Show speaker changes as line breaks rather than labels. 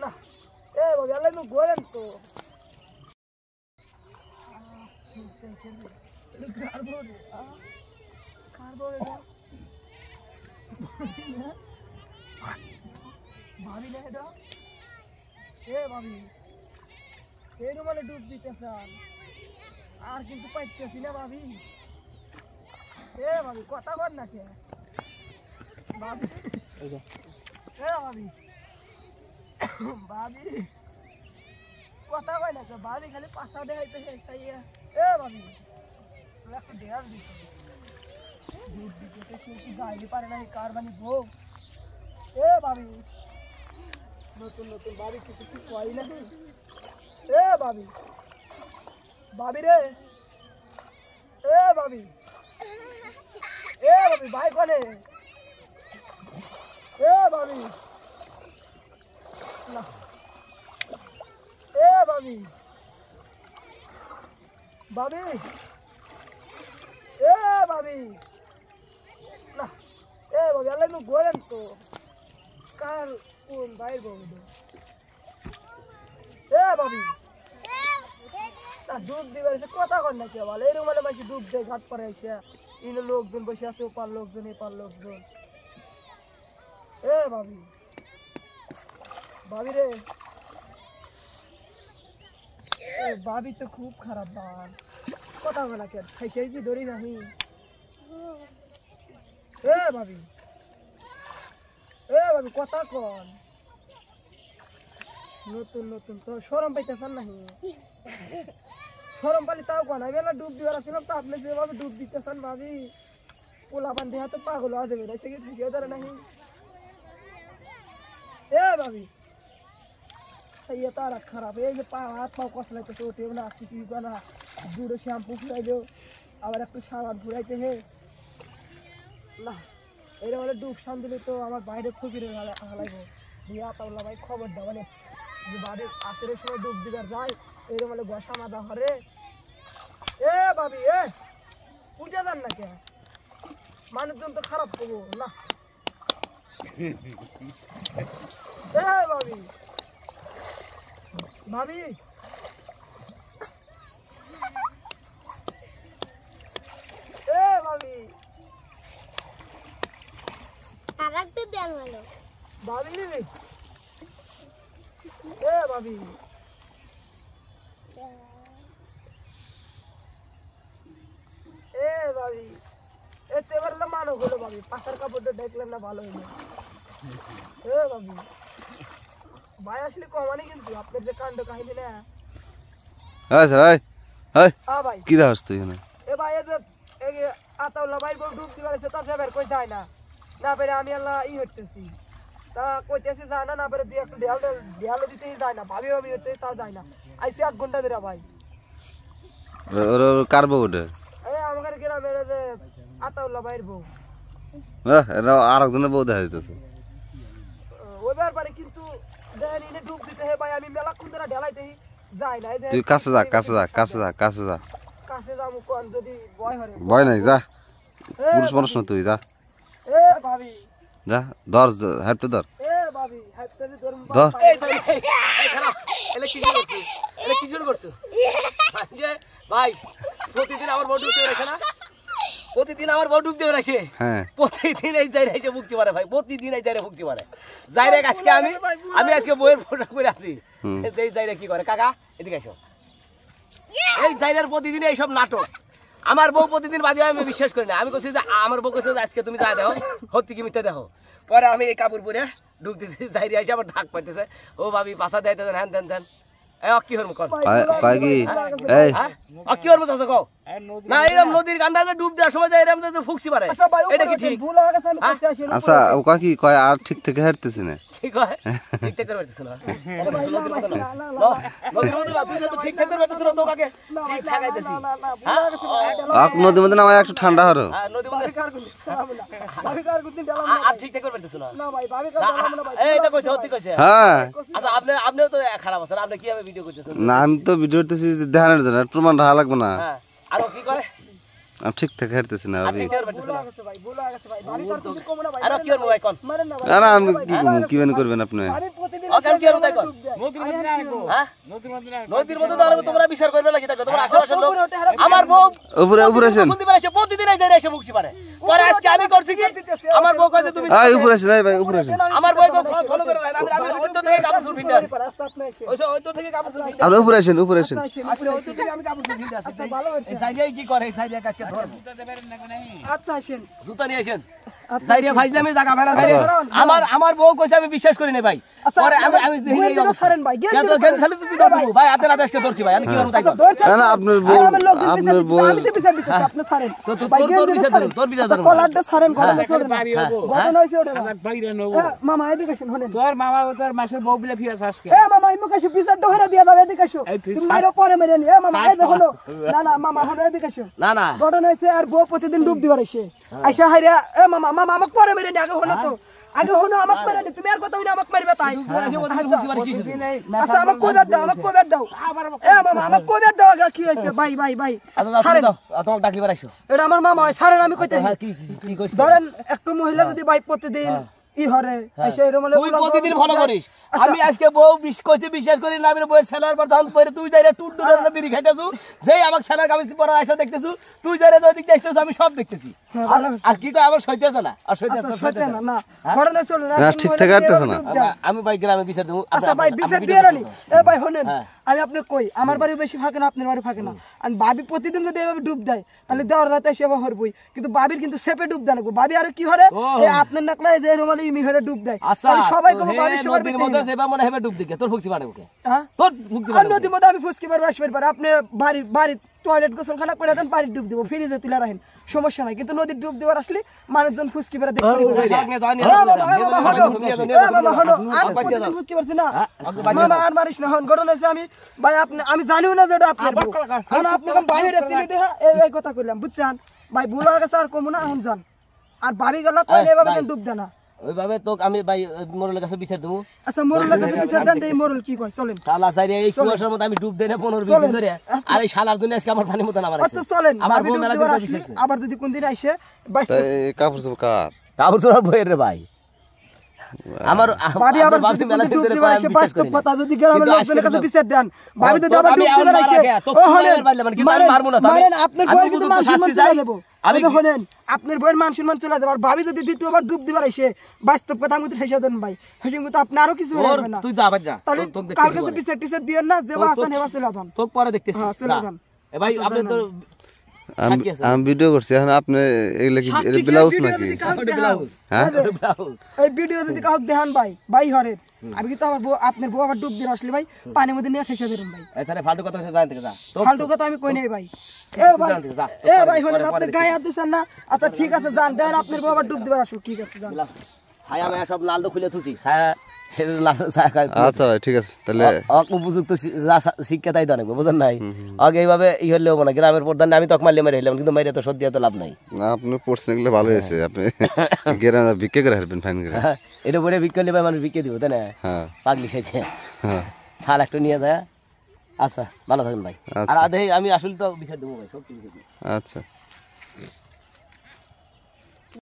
না এ ভাবি আল্লাহ নু গোলেন তো ভাবি না এটা এ ভাবি এই মানে ডুব দিতেছেন আর কিন্তু পাইতেছি না ভাবি এ ভাবি কথা বল না কে ভাবি এ ভাবি ভাবি কথা কয় না কে ভাবি খালি পাশা দেখাইতেছে এ ভাবি একটা দেয়াল দিতে ডুব দিতেছে কিন্তু গাইলে পারে না কার মানে বউ এ ভাবি নতুন নতুন ভাবি কিছু কি কয় না এ ভাবি ভাবি রে এ ভাবি ভাই কোনে এ ভাবি না এ ভাবি ভাবি এ ভাবি না এ ভাবি আল্লাহ নু গোলেন তো কার কোন ভাই বউ এ ভাবি ডুব দিবার কথা কর না কে বলে এরকম মানে মাসি ডুব দেয় ঘাট পরে এসে ইন লোকজন বসে আছে ওপার লোকজন এপার লোকজন এ ভাবি ভাবি রে ভাবি তো খুব খারাপ বার কথা বলা কে খাইছে কি ধরি নাহি এ ভাবি কথা কন নতুন নতুন তো শরম পাইতেছেন নাহি শরম পালি তাও কোন আমি না ডুব দিবার আসলাম তো আপনি যেভাবে ডুব দিতেছেন ভাবি পোলা পান দেহা তো পাগল হয়ে যাবে না সেকে ঠিকই ধরে নাহি এ ভাবি ये तारा खराब है ये पाव हाथ पाव कस लेते तो टेबल ना किसी का ना दूर शैम्पू फुराइलो আবার একটু সাবান ফুরাইতে হে না এর মানে ডুব শান দিলে তো আমার বাইরে ফকিরে হালাইবো দিয়া তাওলা ভাই খবর দাও মানে যে বাইরে আসরের সময় ডুব দিবার যায় এর মানে গসা মাদা হরে এ ভাবি এ উঠে যান না কে মানুষজন তো খারাপ করবো না এ ভাবি ভাবি এ ভাবি
আরেকটা দেন ভালো
ভাবি এ ভাবি এ ভাবি এতে বললে মানো হলো ভাবি পাশার কাপড়টা দেখলেন না ভালো হইলো এ ভাবি ভাই আসলে কমানি কিন্তু আপনার যে কাণ্ড কাহিনী না
হ্যাঁ স্যার হাই
হ্যাঁ ভাই
কি দাস তুই এখানে
এ ভাই এই যে এই আতাউল্লাহ ভাই বউ ডুব দিবার আছে তা সেবার কই যায় না না পেরে আমি আল্লাহ ই হইতেছি তা কইতেছি যায় না না পেরে দুই একটা দেয়াল দিতেই যায় না ভাবি ভাবি হইতে তা যায় না আইসি 8 ঘন্টা ধরে ভাই
ওর কারবো ওটা
এই আমাদের গ্রামের যে আতাউল্লাহ ভাইয়ের বউ
এরা আরেকজনের বউ দেখা দিতেছে
ওই ব্যাপারে কিন্তু দেন ইনে ডুব দিতে হে ভাই আমি মেলা কোন ধরে ঢেলাইতেই যায় না
তুই কাছে যা কাছে যা কাছে যা কাছে যা
কাছে যাবো কোন যদি ভয় হরে
ভয় নাই যা পুরুষ মানুষ না তুই যা
এ ভাবি
যা ধর হেঁটে ধর
এ ভাবি হাঁটতে ধর
ধর
এই খারাপ এলে কি শুরু করছো যে ভাই প্রতিদিন আমার বউ ডুবতে বেরোছে না প্রতিদিন আমার বউ ডুবতে বেরোছে
হ্যাঁ
প্রতিদিন এই জায়গায় এসে ভুগতে পারে ভাই প্রতিদিন এই জায়গায় ভুগতে পারে জায়গায় আজকে আমি আজকে বইয়ের ফটো করে আছি এই জায়গায় কি করে কাকা এদিকে এসো এই জায়গার প্রতিদিন এইসব নাটক আমার বউ প্রতিদিন বাদে আমি বিশ্বাস করি না আমি বলছি যে আমার বউ কইছে আজকে তুমি যা দেখো সত্যি কি মিথ্যা দেখো পরে আমি এই কাপড় পরে ডুব দিতে জায়গায় এসে আবার ঢাক পাইতেছে ও ভাবি পাশা দেয় হ্যান দেন দেন কি হরম কর
কয় কি এই
কি হরম চাচা কও না এরকম নদীর কান্দাতে ডুব দেওয়ার সময় যায় এরকম তো ফুকছি পারে এটা কি ঠিক
ভুল হয়ে গেছে আমি কইতে আসি
আচ্ছা ও কয় কি কয় আর ঠিক থেকে হাঁটতেছি না
ঠিক হয় ঠিক থেকে পারতেছ না নদীর মধ্যে তুই তো ঠিক থেকে পারতেছ না তো কাকে ঠিক ঠাকাইতেছি
নদীর মধ্যে নামায় একটু ঠান্ডা হলো
নদীর মধ্যে
ভাবি কার গুদিন ঢালাম
আর ঠিক থেকে পারতেছ না
না ভাই ভাবি কার ঢালাম না ভাই
এই তো কইছে সত্যি কইছে
হ্যাঁ
আচ্ছা আপনিও তো খারাপ আছেন আপনি কিভাবে ভিডিও করতেছেন
না আমি তো ভিডিও করতেছি দেখানোর জন্য প্রমাণ রাখা লাগবে না
হ্যাঁ আর কি করে
আমি ঠিক থেকে হাঁটতেছি না ভাবি।
ভুল হয়ে গেছে ভাই, ভুল হয়ে গেছে ভাই। ভাবি কার কিছু কমো না ভাই।
আরো কি করবো ভাই কোন?
মারেন না ভাই।
না না আমি কি করবো, কি বেন করবেন আপনি?
ভাবি প্রতিদিন
কেন কি করবো তাই কোন? হ্যাঁ? নদীর মধ্যে তো আর তোমরা বিচার করবে নাকি দেখো তোমরা আশেপাশের লোক আমার বউ
উপরে উপরে আসেন,
শুনতে পারে সে প্রতিদিন এই জায়গায় এসে মুক্তি পারে পরে আজকে আমি করছি কি আমার বউ কইছে তুমি
এই উপরে আসেন, এই ভাই উপরে আসেন,
আমার বউ ফলো করে আমি ওই তো থেকে কাপড় চুর ভিন্দে আছি
রাস্তা আপনি এসে।
ওই তো থেকে কাপড় চুর ভিন্দে
আপনি উপরে আসেন, উপরে আসেন।
আসলে ওই তো থেকে আমি কাপড় চুর ভিন্দে আছি
আচ্ছা ভালো হয়েছে।
এই সাইডে কি করে এই সাইডে কাছে ধর
আচ্ছা আসেন।
জুতা নিয়ে আসেন
আচ্ছা,
সাইডে ফাইজলামি জায়গা ফেলা
আচ্ছা।
আমার বউ কইছে আমি বিশ্বাস করি না ভাই
আচ্ছা,
পরে আমি
গেম দিনও ছাড়েন ভাই, গেম দিনও
গেম
ছাড়েন।
চালু তুই ধরবো ভাই হাতে না দেশকে ধরছি ভাই আমি কি করব তাই
আচ্ছা,
কর।
ধরছেন
না না
তো?
আপনার বউ,
আর আমার লোকজন
আপনার
বিচার
বউ,
দিচ্ছে, আমি তো বিচার দিতেছি, আপনি ছাড়েন।
তো
ভাই,
তোর
গেম
তোর
দিনও
বিচার
ছাড়েন।
তোর বিচার
আচ্ছা,
ধরবো
কলারটা ছাড়েন, গলাটা ছাড়েন।
হ্যাঁ।
ঘটনা হয়েছে ওটা না। মামা এদিকে আসেন, শোনেন।
তোর মামা তোর মাসের বউ বিলে ফিরে আজকে
মামা এই মুখে বিচার ডহরা দিয়ে দাও, এদিকে আসো। তুমি মাইরো পরে মেরে নি। মামা এই দেখো না। না না মামা হলো এদিকে আসো।
না না
ঘটনা হয়েছে আর বউ প্রতিদিন ডুব দিবার এসে আইসা হাইরা মামা মামা আমাকে পরে মেরে নি, আগে হলো তো, আগে হলো আমাকে মেরে নি, তুমি আর কথা হইনা আমাকে মারবে তাই। আচ্ছা আমাকে কইবার দাও, আমাকে কইবার দাও। মামা আমাকে কইবার দাও, আগে কি হয়েছে ভাই ভাই ভাই।
আচ্ছা
ছাড়েন।
তোমাকে ডাকলি বাড়াইছো
এটা আমার মামা হয়, ছাড়েন আমি কইতে।
হ্যাঁ কি কি কইছ
ধরেন একটু মহিলা যদি ভাই প্রতিদিন ই হরে আইসা এরকম হলে
তুই প্রতিদিন ফলো করিস আমি আজকে বউ বিশ্বাস করি না আমি বউয়ের সেলার পর ধান পরে তুই যাইরে টুট টুট বিড়ি খাইতেছু যেই আমাকে সেলার কামিজ পরা আইসা দেখতেছু তুই যাইরে ওই দিক দেখতেছু আমি সব দেখতেছি আর কি কয় আমার সইতেছে না আর সইতেছে
না না ঘটনা চলে না
না, ঠিক থেকে হাঁটতেছে না।
আমি ভাই গ্রামে বিচার দেবো
আচ্ছা ভাই বিচার দিয়ে রানি এ ভাই শুনেন আমি আপনি কই আমার বাড়ি বেশি ফাঁকে না আপনার বাড়ি ফাঁকে না আর ভাবি প্রতিদিন যদি এভাবে ডুব দেয় তাহলে দেওয়ার রাতে সেবা হরবই কিন্তু ভাবির কিন্তু সেপে ডুব দেয় না ভাবি আর কি হরে এই আপনার নাকলায় যে রুমালে ইমি হরে ডুব দেয়
আচ্ছা
তাহলে সবাই কবে ভাবি সবার
নদীর মধ্যে যেবা মনে হবে ডুব দিকে তোর ফুকছি পারে ওকে
হ্যাঁ
তোর ফুকছি
আর
পারে
নদীর মধ্যে আমি ফুসকি পারবো আসবার পারে আপনি বাড়ি টয়লেট গোসলখানা করে দেন বাড়ি ডুব দিব ফ্রিজে তুলে রাখেন সমস্যা নাই কিন্তু নদীর ডুব দেওয়ার আসলে মানুষজন ফুসকি পারে দেখতে মামা আর মারিস না হন ঘটনা হয়েছে আমি ভাই আমি জানিও না যে ওটা আপনার বউ। এখন আপনি বাইরে চিনি দেখা এই কথা করলাম বুঝছেন ভাই ভুল হয়ে গেছে আর কমু না এখন যান আর ভাবি গেল কইলে এভাবে যেন ডুব দেয় না
ওইভাবে তো আমি ভাই মোরলের কাছে বিচার দেবো
আচ্ছা মোরল কাছে বিচার দেন এই মোরল কি কয় চলেন
শালা সাইরে এই কুয়াশার মধ্যে আমি ডুব দেই না 15-20 দিন ধরে আর এই শালার দুনিয়া আজকে আমার পানির মতো নামার আছে
আচ্ছা চলেন
আমার
ভাবি
বউ
ডুব
মেলা
দেওয়ার
দিন
আসলে
আসলে
আবার যদি কোন দিন আইসে বাইশ
তাই কাপড় চোপড় কার?
কাপড় চোপড় বইয়ের রে ভাই আমার
ভাবি আবার যদি কোন দিন ডুব দিবার আসে বাস্তব কথা যদি গ্রামের লোকজনের কাছে বিচার দেন ভাবি যদি আবার ডুব দিবার আসে ও হলেন মারেন আপনার বউয়ের কিন্তু মান সম্মান চলে যাবো আমি হলেন আপনার বউয়ের মান সম্মান চলে যাবে আর ভাবি যদি দ্বিতীয়বার ডুব দিবার আসে বাস্তব কথা আমি তো ঠেসে দেন ভাই হেসে কিন্তু আপনি আরো কিছু হয়ে যাবে না
তুই যা যা
তাহলে কালকে তো বিচার টিচার দিয়েন না যে বাসা নেবা চলে যান
তোক পরে দেখতেছি
হ্যাঁ চলে যান
এ ভাই আপনি তো
আমি ভিডিও করছি এখন আপনি এগুলা কি ব্লাউজ নাকি? হ্যাঁ
এই ভিডিও যদি কাউকে দেখান ভাই ভাই হরে আমি কিন্তু আমার বউ আপনার বউ আবার ডুব দিয়ে আসলে ভাই পানির মধ্যে নিয়ে ঠেসে দেবেন ভাই
এখানে ফালতু কথা জান থেকে যা
ফালতু কথা আমি কই নাই ভাই এ ভাই হলেন আপনি গায়ে হাত দিচ্ছেন না আচ্ছা ঠিক আছে যান দেন আপনার বউ আবার ডুব দিবার আসুক ঠিক আছে যান
ছায়া মায়া সব লাল খুলে থুছি ছায়া লাল ছায়া খাই
আচ্ছা ভাই ঠিক আছে তাহলে
উপযুক্ত শিক্ষা তাই তো বুঝেন নাই আগে এইভাবে ই হলেও মানে গ্রামের প্রধান আমি তক মারলে মেরে হইলাম কিন্তু মাইরে তো সত্যি তো লাভ নাই
আপনি পড়ছেন এগুলো ভালো হয়েছে আপনি গ্রামে ভিক্ষা করে হারবেন ফাইন করে।
এটা বলে বিক্রি করলে ভাই মানুষ বিক্রি দিব তাই না
হ্যাঁ
পাগলি সেছে
হ্যাঁ
থাল একটু নিয়ে যায় আচ্ছা ভালো থাকেন ভাই আর
আচ্ছা।
আধে আমি আসলে তো বিচার দেবো ভাই সত্যি
আচ্ছা